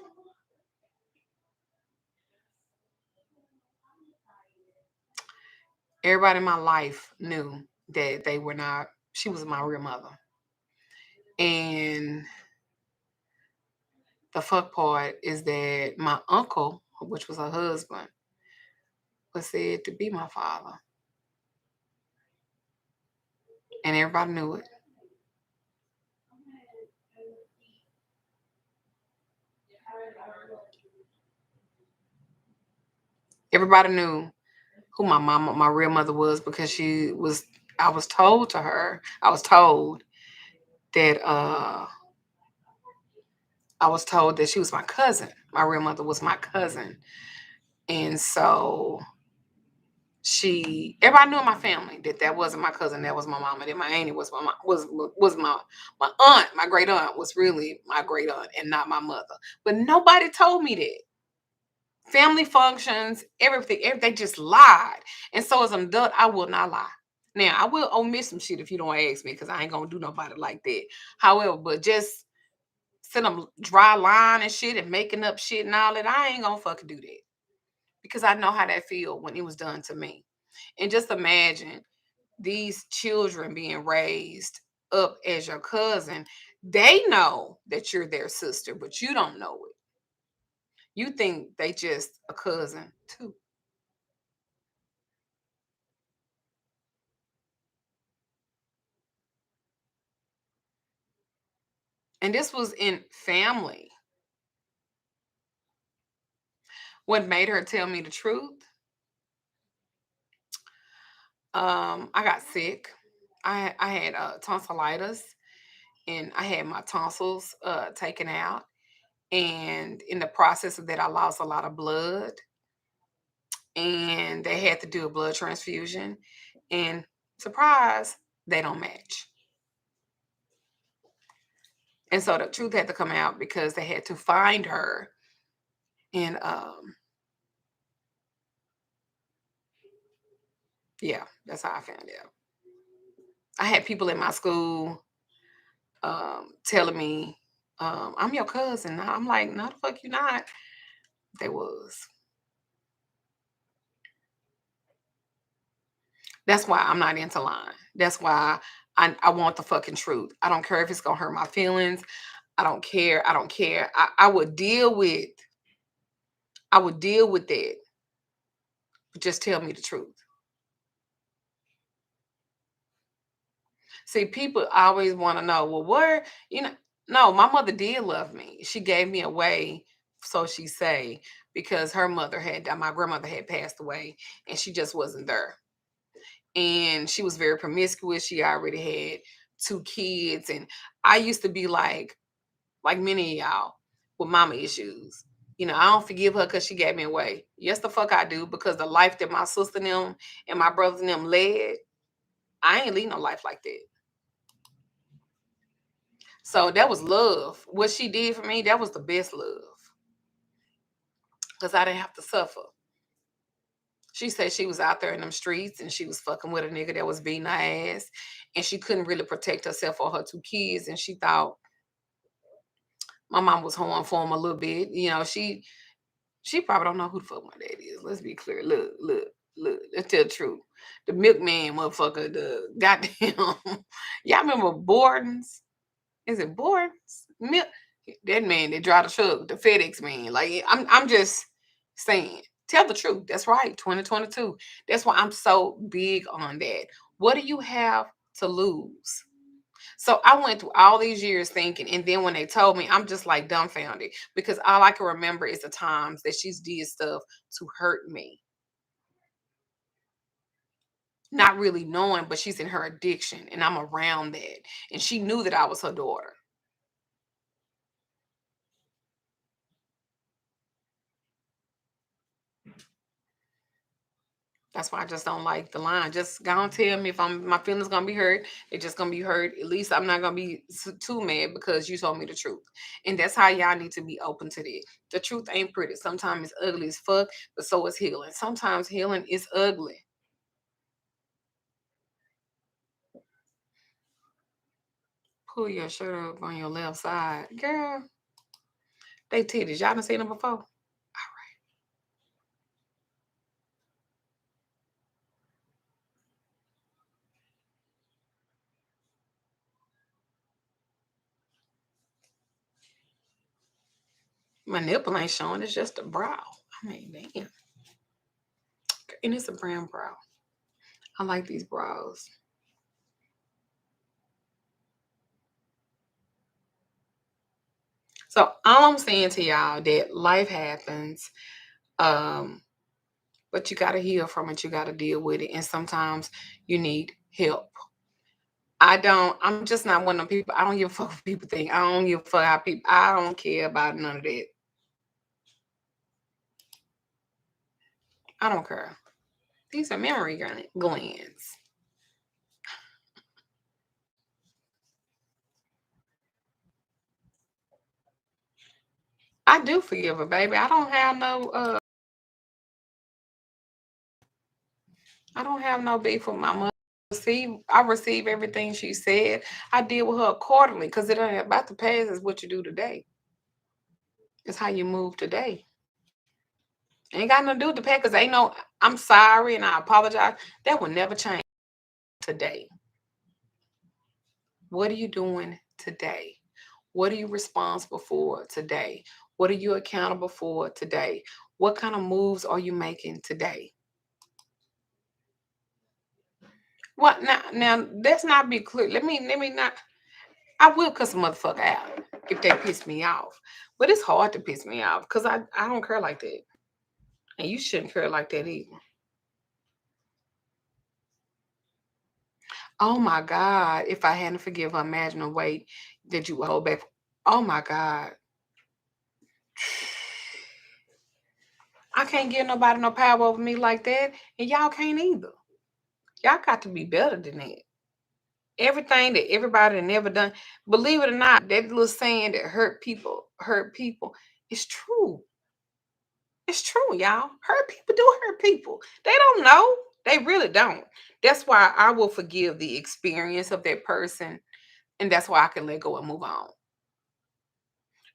Everybody in my life knew that they were not, she was my real mother. And the fuck part is that my uncle, which was her husband, was said to be my father. And everybody knew it. Everybody knew who my mama, my real mother was, because I was told to her, I was told that I was told that she was my cousin. My real mother was my cousin. And so everybody knew in my family that wasn't my cousin, that was my mama, that my auntie was my aunt, my great aunt was really my great aunt and not my mother. But nobody told me that. Family functions, everything, they just lied. And so as an adult, I will not lie. Now, I will omit some shit if you don't ask me, because I ain't gonna do nobody like that. However, but just send them dry line and shit and making up shit and all that, I ain't gonna fucking do that. Because I know how that feel when it was done to me. And just imagine these children being raised up as your cousin. They know that you're their sister, but you don't know it. You think they just a cousin too. And this was in family. What made her tell me the truth? I got sick. I had tonsillitis, and I had my tonsils taken out. And in the process of that, I lost a lot of blood, and they had to do a blood transfusion. And surprise, they don't match. And so the truth had to come out because they had to find her. And yeah, that's how I found out. I had people in my school telling me, I'm your cousin. I'm like, no, the fuck you not. They was. That's why I'm not into lying. That's why I want the fucking truth. I don't care if it's gonna hurt my feelings. I don't care. I don't care. I would deal with that. But just tell me the truth. See, people always want to know, well, where, no, my mother did love me. She gave me away, so she say, because my grandmother had passed away, and she just wasn't there. And she was very promiscuous. She already had 2 kids. And I used to be like many of y'all with mama issues. I don't forgive her because she gave me away. Yes, the fuck I do, because the life that my sister and them and my brothers and them led, I ain't lead no life like that. So that was love. What she did for me, that was the best love. Because I didn't have to suffer. She said she was out there in them streets and she was fucking with a nigga that was beating her ass. And she couldn't really protect herself or her 2 kids. And she thought my mom was horn for him a little bit. She probably don't know who the fuck my dad is. Let's be clear. Look. Let's tell the truth. The milkman motherfucker, the goddamn. Y'all remember Borden's? Is it Borden's? That man that drive the truck, the FedEx man. Like, I'm just saying, tell the truth. That's right. 2022. That's why I'm so big on that. What do you have to lose? So I went through all these years thinking, and then when they told me, I'm just like dumbfounded, because all I can remember is the times that she's did stuff to hurt me. Not really knowing, but she's in her addiction, and I'm around that. And she knew that I was her daughter. That's why I just don't like the line. Just go and tell me if my feelings gonna be hurt. They're just gonna be hurt. At least I'm not gonna be too mad because you told me the truth. And that's how y'all need to be open to that. The truth ain't pretty. Sometimes it's ugly as fuck, but so is healing. Sometimes healing is ugly. Pull your shirt up on your left side, girl. They titties. Y'all done seen them before. My nipple ain't showing. It's just a brow. I mean, damn. And it's a brown brow. I like these brows. So all I'm saying to y'all that life happens, but you gotta heal from it. You gotta deal with it, and sometimes you need help. I'm just not one of them people. I don't give a fuck what people think. I don't give a fuck how people. I don't care about none of that. I don't care. These are memory glands. I do forgive her, baby. I don't have no. I don't have no beef with my mother. I receive everything she said. I deal with her accordingly because it ain't about the past. It's what you do today. It's how you move today. Ain't got nothing to do with the past because ain't no. I'm sorry and I apologize. That will never change today. What are you doing today? What are you responsible for today? What are you accountable for today? What kind of moves are you making today? What now let's not be clear. Let me not. I will cuss a motherfucker out if they piss me off. But it's hard to piss me off because I don't care like that. And you shouldn't care like that either. Oh my God. If I hadn't forgive her, imagine the weight that you would hold back. Oh my God. I can't give nobody no power over me like that. And y'all can't either. Y'all got to be better than that. Everything that everybody never done, believe it or not, that little saying that hurt people, it's true. It's true, y'all. Hurt people do hurt people. They don't know. They really don't. That's why I will forgive the experience of that person. And that's why I can let go and move on.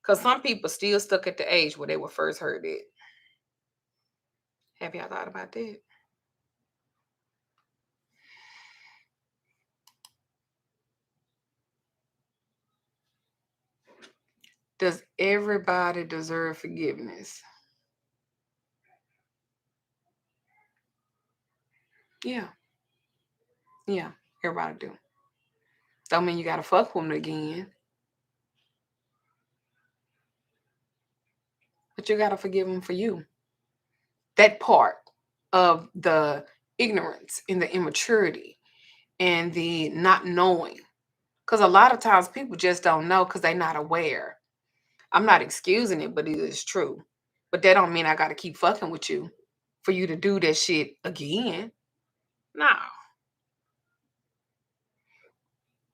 Because some people still stuck at the age where they were first hurt it. Have y'all thought about that? Does everybody deserve forgiveness? Yeah. Yeah. Everybody do. Don't mean you gotta fuck with them again. But you gotta forgive them for you. That part of the ignorance and the immaturity and the not knowing. Because a lot of times people just don't know because they're not aware. I'm not excusing it, but it is true. But that don't mean I gotta keep fucking with you for you to do that shit again. No.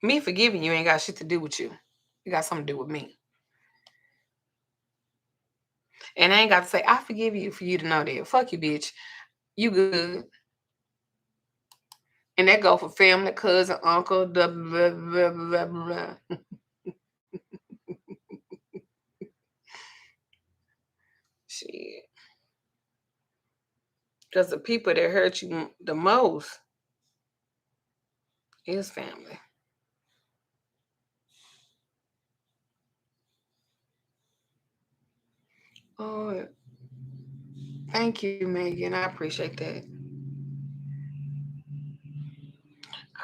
Me forgiving you ain't got shit to do with you. It got something to do with me. And I ain't got to say, I forgive you for you to know that. Fuck you, bitch. You good. And that go for family, cousin, uncle, blah, blah, blah, blah, blah. Shit. Because the people that hurt you the most is family. Oh, thank you, Megan. I appreciate that.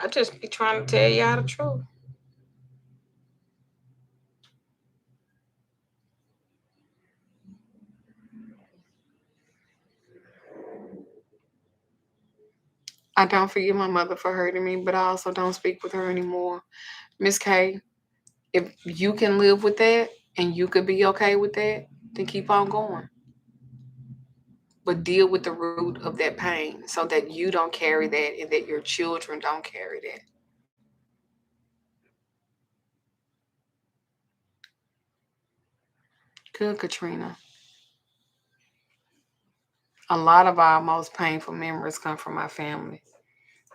I just be trying to tell y'all the truth. I don't forgive my mother for hurting me, but I also don't speak with her anymore. Miss K, if you can live with that and you could be okay with that, then keep on going. But deal with the root of that pain so that you don't carry that and that your children don't carry that. Good, Katrina. A lot of our most painful memories come from our family.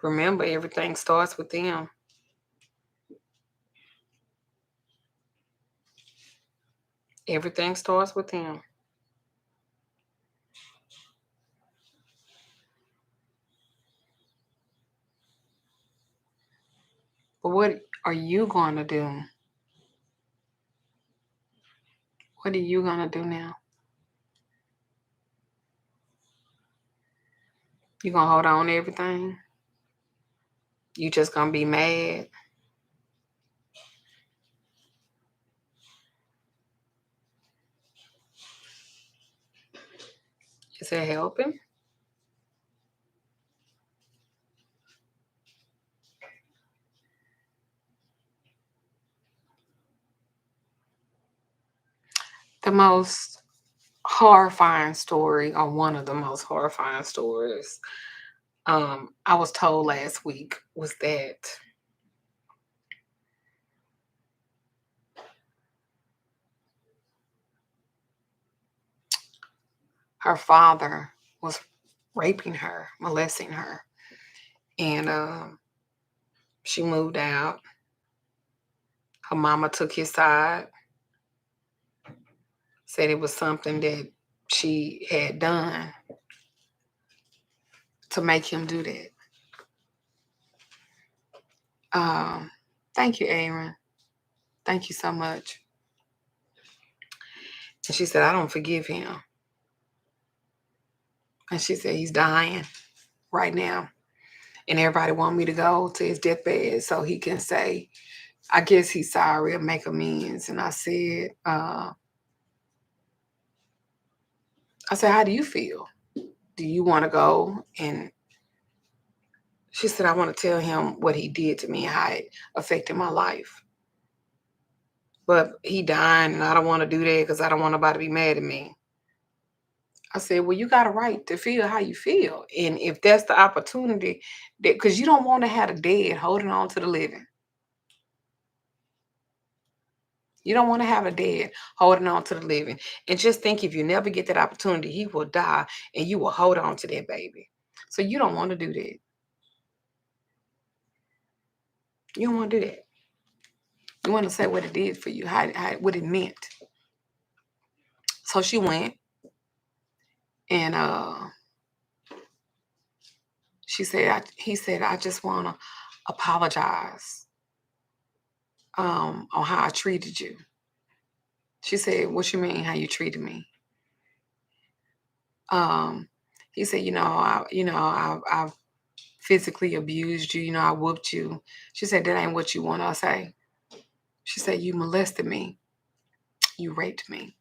Remember, everything starts with them. Everything starts with them. But what are you going to do? What are you going to do now? You going to hold on to everything? You just going to be mad? Is it helping? The most horrifying story, or one of the most horrifying stories, I was told last week, was that her father was raping her, molesting her, and she moved out. Her mama took his side, said it was something that she had done to make him do that. Thank you, Aaron. Thank you so much. And she said, I don't forgive him. And she said, he's dying right now. And everybody want me to go to his deathbed so he can say, I guess he's sorry or make amends. And I said, how do you feel? Do you want to go? And she said, I want to tell him what he did to me and how it affected my life. But he died, and I don't want to do that because I don't want nobody to be mad at me. I said, well, you got a right to feel how you feel. And if that's the opportunity, that because you don't want to have the dead holding on to the living. You don't want to have a dead holding on to the living. And just think, if you never get that opportunity, he will die and you will hold on to that baby. So you don't want to do that. You don't want to do that. You want to say what it did for you, how what it meant. So she went, and he said, I just want to apologize on how I treated you. She said, what you mean, how you treated me? He said, I've physically abused you, I whooped you. She said, that ain't what you want to say. She said, you molested me. You raped me.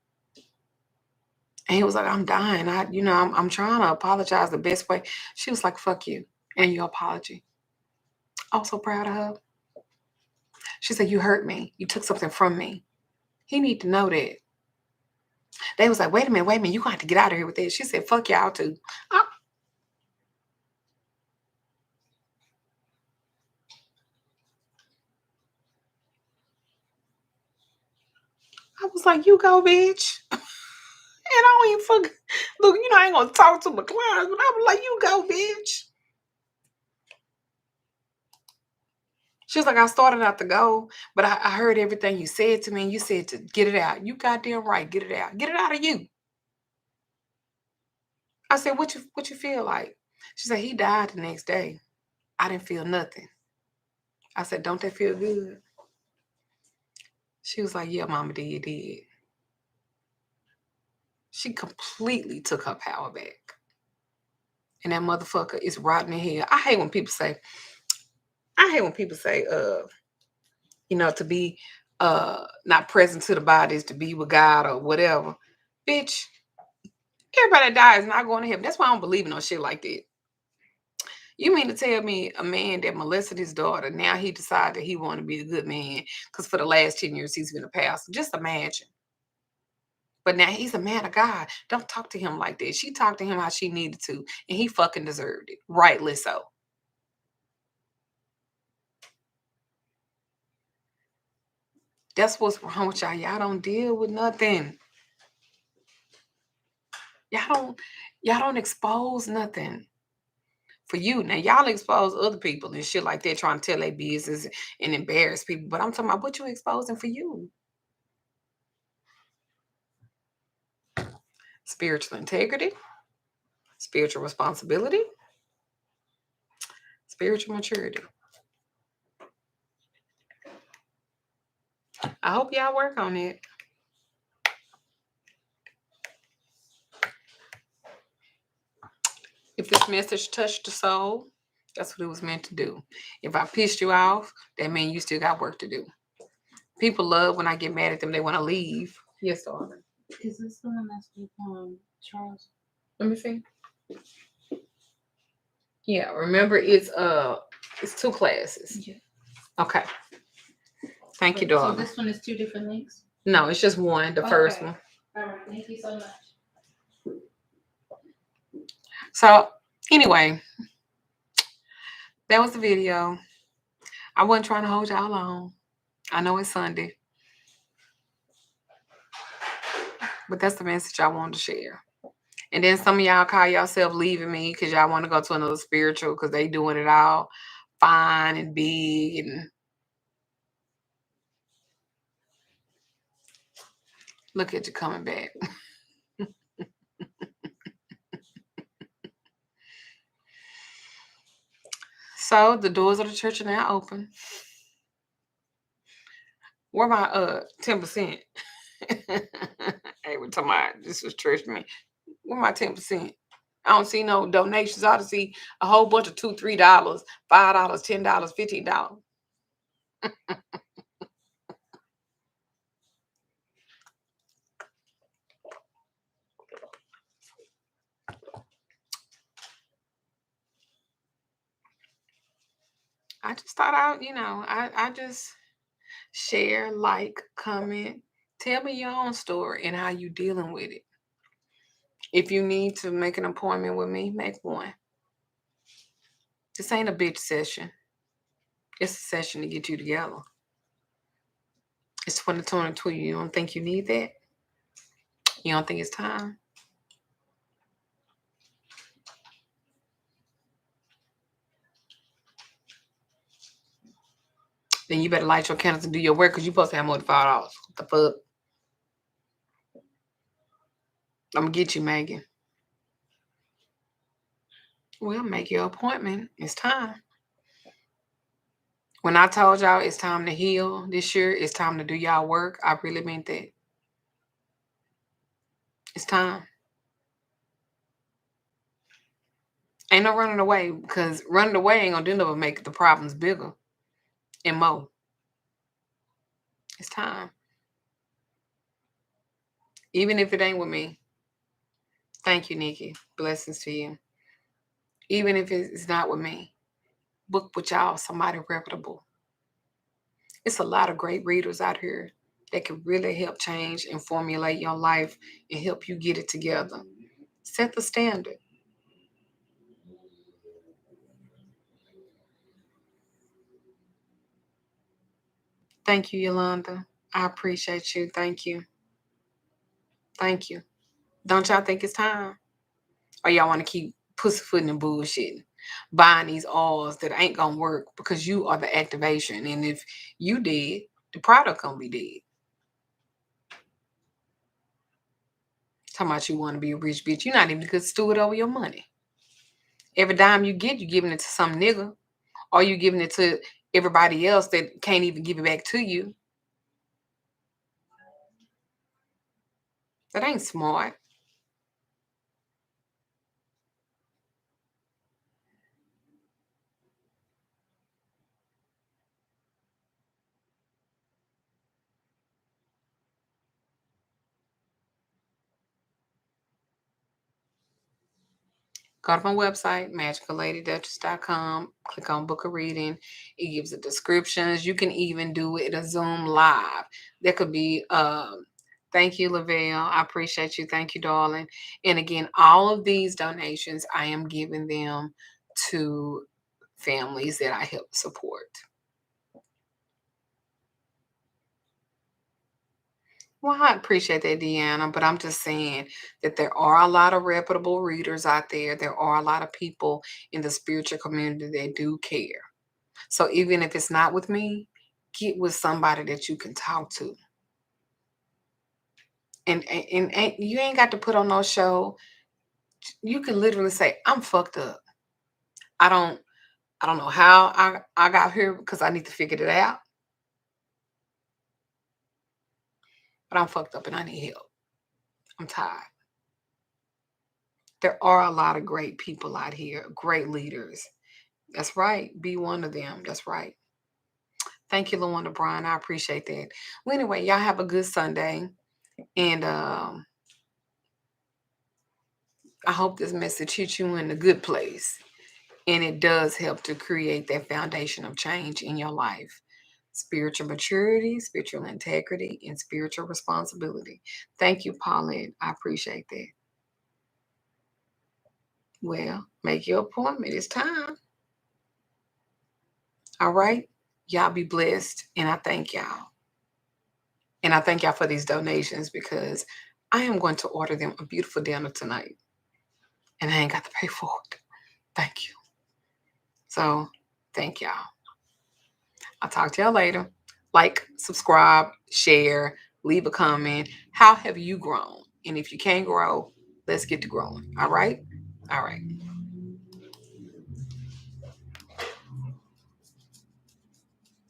And he was like, I'm dying. I'm trying to apologize the best way. She was like, fuck you and your apology. I was so proud of her. She said, you hurt me. You took something from me. He need to know that. They was like, wait a minute. You're going to have to get out of here with this. She said, fuck y'all too. I was like, you go, bitch. And I don't even fucking, look, I ain't going to talk to my clients, but I was like, you go, bitch. She was like, I started out to go, but I heard everything you said to me, and you said to get it out. You goddamn right, get it out. Get it out of you. I said, what you feel like? She said, he died the next day. I didn't feel nothing. I said, don't that feel good? She was like, yeah, mama did. She completely took her power back. And that motherfucker is rotten in hell. I hate when people say, to be not present to the body is to be with God or whatever. Bitch, everybody that dies is not going to heaven. That's why I don't believe in no shit like that. You mean to tell me a man that molested his daughter, now he decided that he wanted to be a good man because for the last 10 years he's been a pastor? Just imagine. But now he's a man of God. Don't talk to him like that. She talked to him how she needed to, and he fucking deserved it. Rightly so. That's what's wrong with y'all. Y'all don't deal with nothing. Y'all don't expose nothing. For you. Now, y'all expose other people and shit like that, trying to tell their business and embarrass people. But I'm talking about what you exposing for you. Spiritual integrity, spiritual responsibility, spiritual maturity. I hope y'all work on it. If this message touched the soul, that's what it was meant to do. If I pissed you off, that means you still got work to do. People love when I get mad at them. They want to leave. Yes, darling. Is this the one that's with Charles? Let me see. Yeah, remember it's 2 classes. Yeah. Okay. Thank you, darling. So this one is 2 different links? No, it's just one, the first one. All Thank you so much. So anyway, that was the video. I wasn't trying to hold y'all long. I know it's Sunday, but that's the message I wanted to share. And then some of y'all call yourself leaving me because y'all want to go to another spiritual because they doing it all fine and big. And look at you coming back. So the doors of the church are now open. Where my 10%? Hey, we're talking about this was church to me. Where my 10%? I don't see no donations. I ought to see a whole bunch of $2, $3, $5, $10, $15. I just thought I just share, like, comment, tell me your own story and how you dealing with it. If you need to make an appointment with me, make one. This ain't a bitch session. It's a session to get you together. It's 2022. You don't think you need that? You don't think it's time? Then you better light your candles and do your work because you're supposed to have more than $5. What the fuck? I'm going to get you, Megan. Well, make your appointment. It's time. When I told y'all it's time to heal this year, it's time to do y'all work, I really meant that. It's time. Ain't no running away because running away ain't going to do nothing but make the problems bigger and more. It's time. Even if it ain't with me. Thank you, Nikki. Blessings to you. Even if it's not with me. Book with y'all, somebody reputable. It's a lot of great readers out here that can really help change and formulate your life and help you get it together. Set the standard. Thank you, Yolanda. I appreciate you. Thank you. Thank you. Don't y'all think it's time? Or y'all want to keep pussyfooting and bullshitting? Buying these oils that ain't going to work because you are the activation. And if you did, the product going to be dead. Talking about you want to be a rich bitch. You're not even a good steward over your money. Every dime you get, you're giving it to some nigga. Or you giving it to everybody else that can't even give it back to you. That ain't smart. Go to my website, magicalLadyDuchess.com. Click on book a reading. It gives the descriptions. You can even do it a Zoom live. There could be, thank you, Lavelle. I appreciate you. Thank you, darling. And again, all of these donations, I am giving them to families that I help support. Well, I appreciate that, Deanna, but I'm just saying that there are a lot of reputable readers out there. There are a lot of people in the spiritual community that do care. So even if it's not with me, get with somebody that you can talk to. And you ain't got to put on no show. You can literally say, I'm fucked up. I don't know how I got here because I need to figure it out. But I'm fucked up and I need help. I'm tired. There are a lot of great people out here, great leaders. That's right. Be one of them. That's right. Thank you, LaWanda Bryan. I appreciate that. Well, anyway, y'all have a good Sunday. And I hope this message hits you in a good place. And it does help to create that foundation of change in your life. spiritual maturity, spiritual integrity, and spiritual responsibility. Thank you, Paulette. I appreciate that. Well, make your appointment. It's time. All right. Y'all be blessed. And I thank y'all. And I thank y'all for these donations because I am going to order them a beautiful dinner tonight. And I ain't got to pay for it. Thank you. So thank y'all. I'll talk to y'all later. Like, subscribe, share, leave a comment. How have you grown? And if you can't grow, let's get to growing. All right? All right.